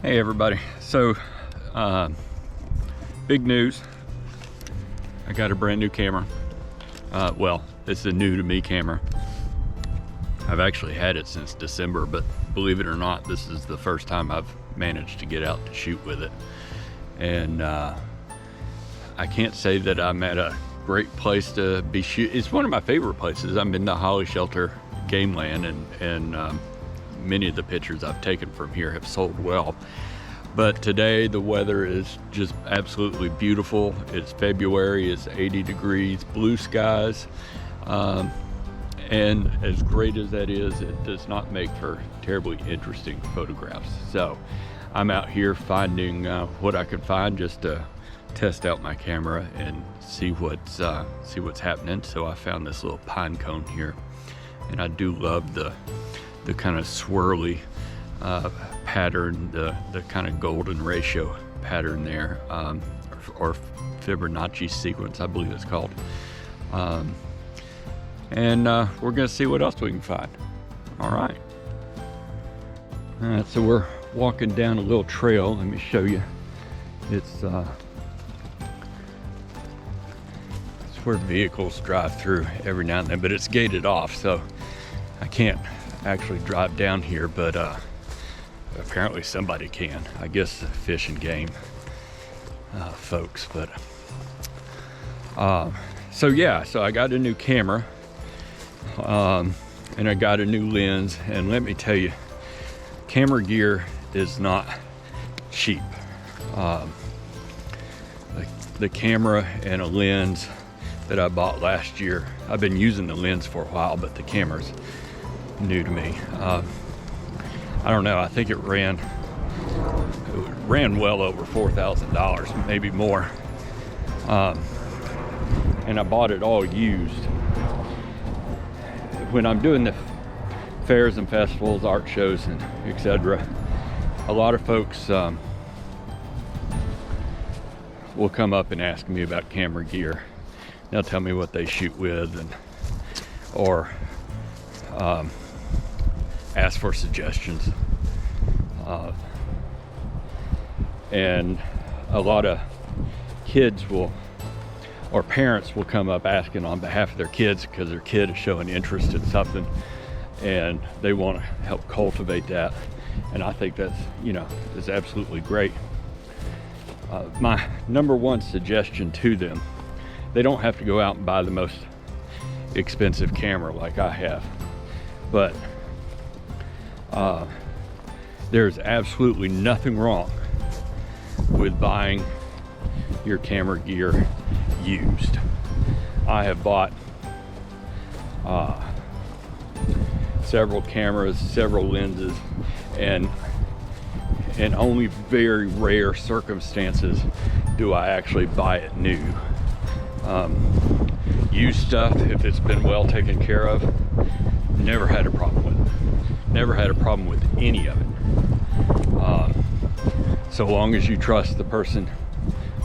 Hey everybody, so big news. I got a brand new camera. Well, it's a new to me camera. I've actually had it since December, but believe it or not, this is the first time I've managed to get out to shoot with it. And I can't say that I'm at a great place to be shooting. It's one of my favorite places. I'm in the Holly Shelter Game Land, and many of the pictures I've taken from here have sold well. But today the weather is just absolutely beautiful. It's February, it's 80 degrees, blue skies. And as great as that is, it does not make for terribly interesting photographs. So I'm out here finding what I could find just to test out my camera and see what's happening. So I found this little pine cone here, and I do love the kind of swirly pattern, the kind of golden ratio pattern there, or Fibonacci sequence, I believe it's called. And we're gonna see what else we can find. All right, so we're walking down a little trail. Let me show you. It's where vehicles drive through every now and then, but it's gated off, so I can't actually drive down here, but apparently somebody can. I guess fish and game folks. But so yeah, so I got a new camera, and I got a new lens, and let me tell you, camera gear is not cheap. The camera and a lens that I bought last year, I've been using the lens for a while, but the camera's new to me. I don't know, I think it ran well over $4,000, maybe more. And I bought it all used. When I'm doing the fairs and festivals, art shows, and etc., a lot of folks will come up and ask me about camera gear. They'll tell me what they shoot with, or ask for suggestions. And a lot of kids or parents will come up asking on behalf of their kids because their kid is showing interest in something and they want to help cultivate that. And I think that's, is absolutely great. My number one suggestion to them, they don't have to go out and buy the most expensive camera like I have, but there's absolutely nothing wrong with buying your camera gear used. I have bought several cameras, several lenses, and in only very rare circumstances do I actually buy it new. Used stuff, if it's been well taken care of, never had a problem with it. Never had a problem with any of it. So long as you trust the person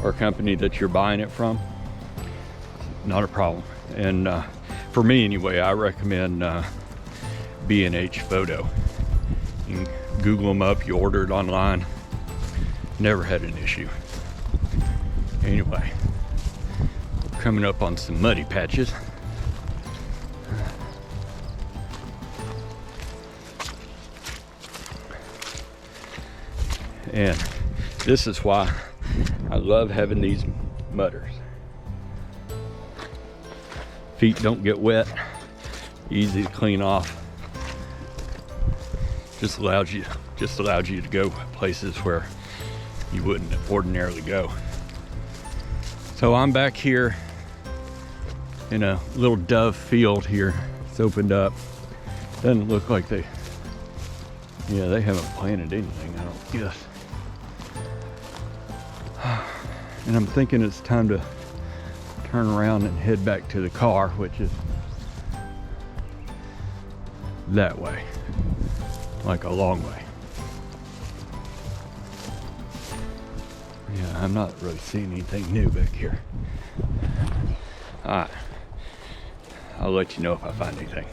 or company that you're buying it from, not a problem. And for me anyway, I recommend B&H Photo. You can Google them up, you order it online, never had an issue. Anyway, we're coming up on some muddy patches. And this is why I love having these mudders. Feet don't get wet, easy to clean off. Just allows you to go places where you wouldn't ordinarily go. So I'm back here in a little dove field here. It's opened up. Doesn't look like they haven't planted anything, I don't guess. And I'm thinking it's time to turn around and head back to the car, which is that way, like a long way. Yeah, I'm not really seeing anything new back here. All right, I'll let you know if I find anything.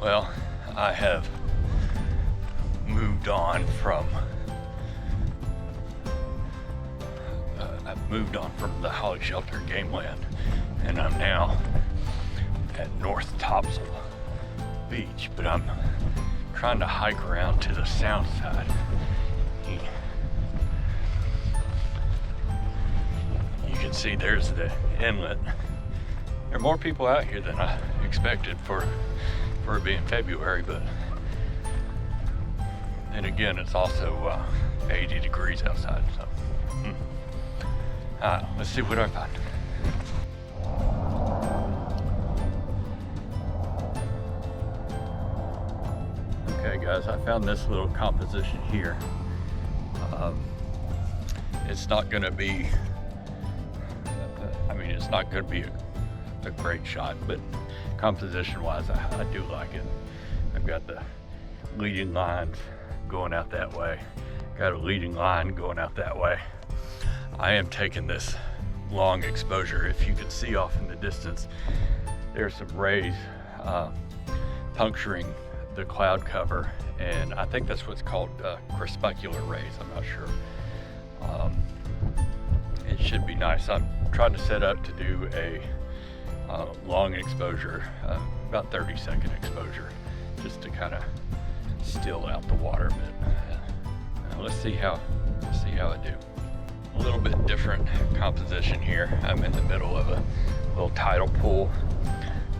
Well, I have moved on from the Holly Shelter Game Land, and I'm now at North Topsail Beach, but I'm trying to hike around to the south side. You can see there's the inlet. There are more people out here than I expected for it being February, but then again, it's also 80 degrees outside, so. Let's see what I find. Okay guys, I found this little composition here. It's not gonna be, it's not gonna be a great shot, but composition wise, I do like it. I've got the leading lines going out that way. Got a leading line going out that way. I am taking this long exposure. If you can see off in the distance, there's some rays puncturing the cloud cover, and I think that's what's called crepuscular rays. I'm not sure. It should be nice. I'm trying to set up to do a long exposure, about 30-second exposure, just to kind of still out the water a bit. Let's see how I do. A little bit different composition here. I'm in the middle of a little tidal pool.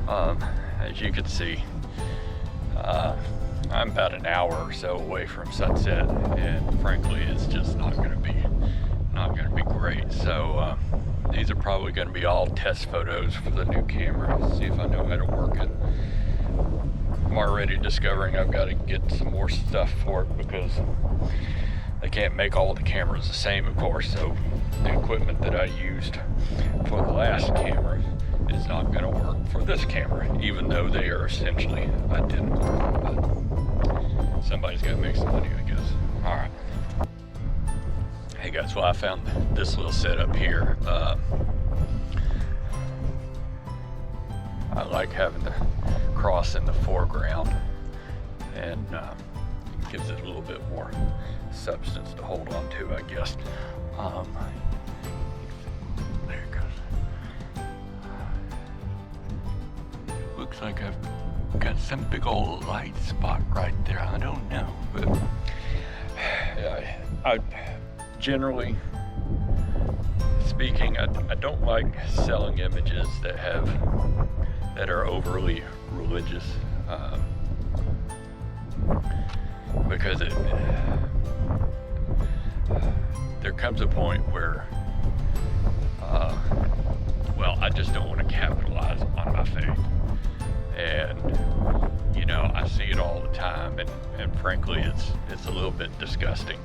As you can see, I'm about an hour or so away from sunset, and frankly, it's just not going to be great. So these are probably going to be all test photos for the new camera. See if I know how to work it. I'm already discovering I've got to get some more stuff for it because they can't make all the cameras the same, of course, so the equipment that I used for the last camera is not going to work for this camera, even though they are essentially identical. But somebody's got to make some money, I guess. All right. Hey guys, well, I found this little setup here. I like having the cross in the foreground, and it gives it a little bit more substance to hold on to, I guess. There it goes. Looks like I've got some big old light spot right there. I don't know, but I generally speaking, I don't like selling images that are overly religious, because there comes a point where, well, I just don't want to capitalize on my faith. And, you know, I see it all the time, and frankly, it's a little bit disgusting.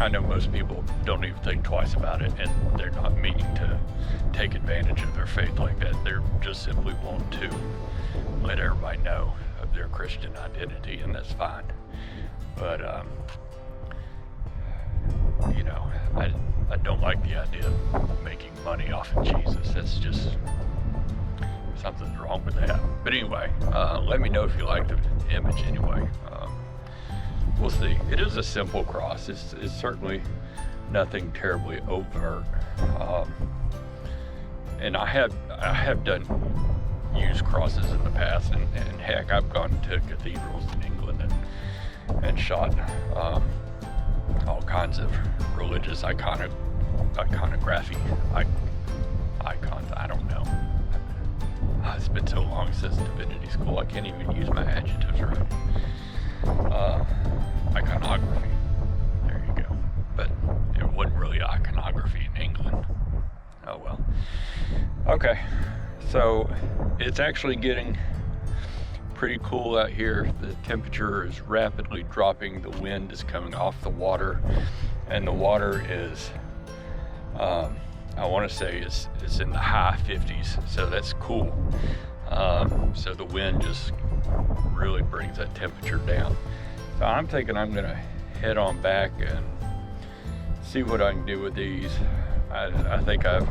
I know most people don't even think twice about it, and they're not meaning to take advantage of their faith like that. They're just simply want to let everybody know of their Christian identity, and that's fine. But, you know, I don't like the idea of making money off of Jesus. That's just, something's wrong with that. But anyway, let me know if you like the image anyway. We'll see. It is a simple cross. It's certainly nothing terribly overt. And I have done used crosses in the past, and heck, I've gone to cathedrals in England and shot all kinds of religious iconography icons. I don't know. It's been so long since divinity school, I can't even use my adjectives right. Iconography. There you go. But it wasn't really iconography in England. Oh well. Okay. So it's actually getting pretty cool out here. The temperature is rapidly dropping. The wind is coming off the water, and the water is, I want to say it's in the high 50s. So that's cool. So the wind just really brings that temperature down. So I'm thinking I'm gonna head on back and see what I can do with these. I think I've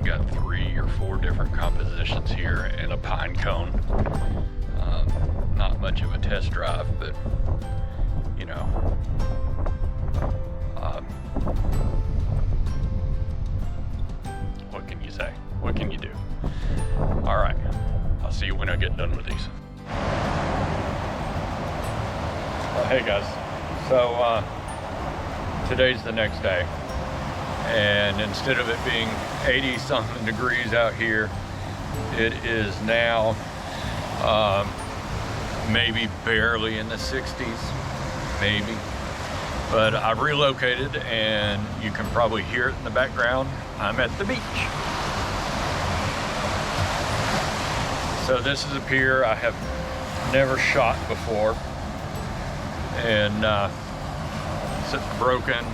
got 3 or 4 different compositions here in a pine cone. much of a test drive, but you know, what can you say? What can you do? All right, I'll see you when I get done with these. Hey guys, so today's the next day, and instead of it being 80 something degrees out here, it is now maybe barely in the 60s, maybe. But I've relocated, and you can probably hear it in the background. I'm at the beach. So this is a pier I have never shot before, and it's broken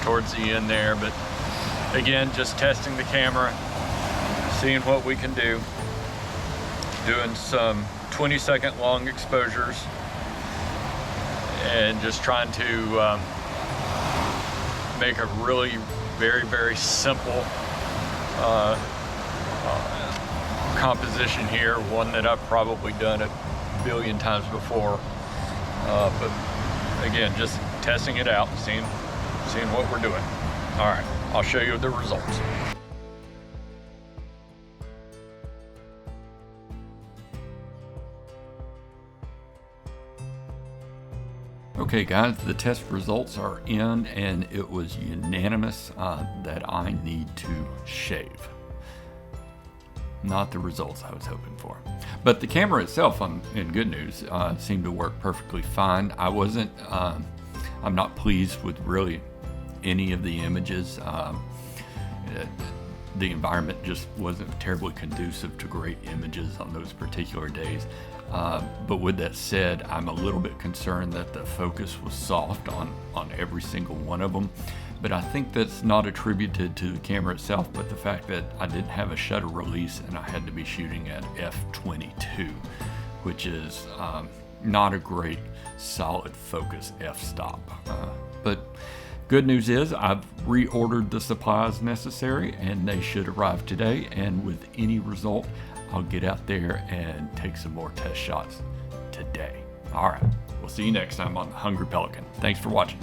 towards the end there, but again, just testing the camera, seeing what we can do, doing some 20-second long exposures, and just trying to make a really very simple composition here, one that I've probably done a billion times before, but again, just testing it out, seeing what we're doing. All right, I'll show you the results. Okay guys, the test results are in, and it was unanimous that I need to shave. Not the results I was hoping for. But the camera itself, in good news, seemed to work perfectly fine. I'm not pleased with really any of the images. The environment just wasn't terribly conducive to great images on those particular days. But with that said, I'm a little bit concerned that the focus was soft on every single one of them. But I think that's not attributed to the camera itself, but the fact that I didn't have a shutter release and I had to be shooting at f/22, which is not a great solid focus f-stop. But good news is I've reordered the supplies necessary, and they should arrive today. And with any result, I'll get out there and take some more test shots today. All right, we'll see you next time on the Hungry Pelican. Thanks for watching.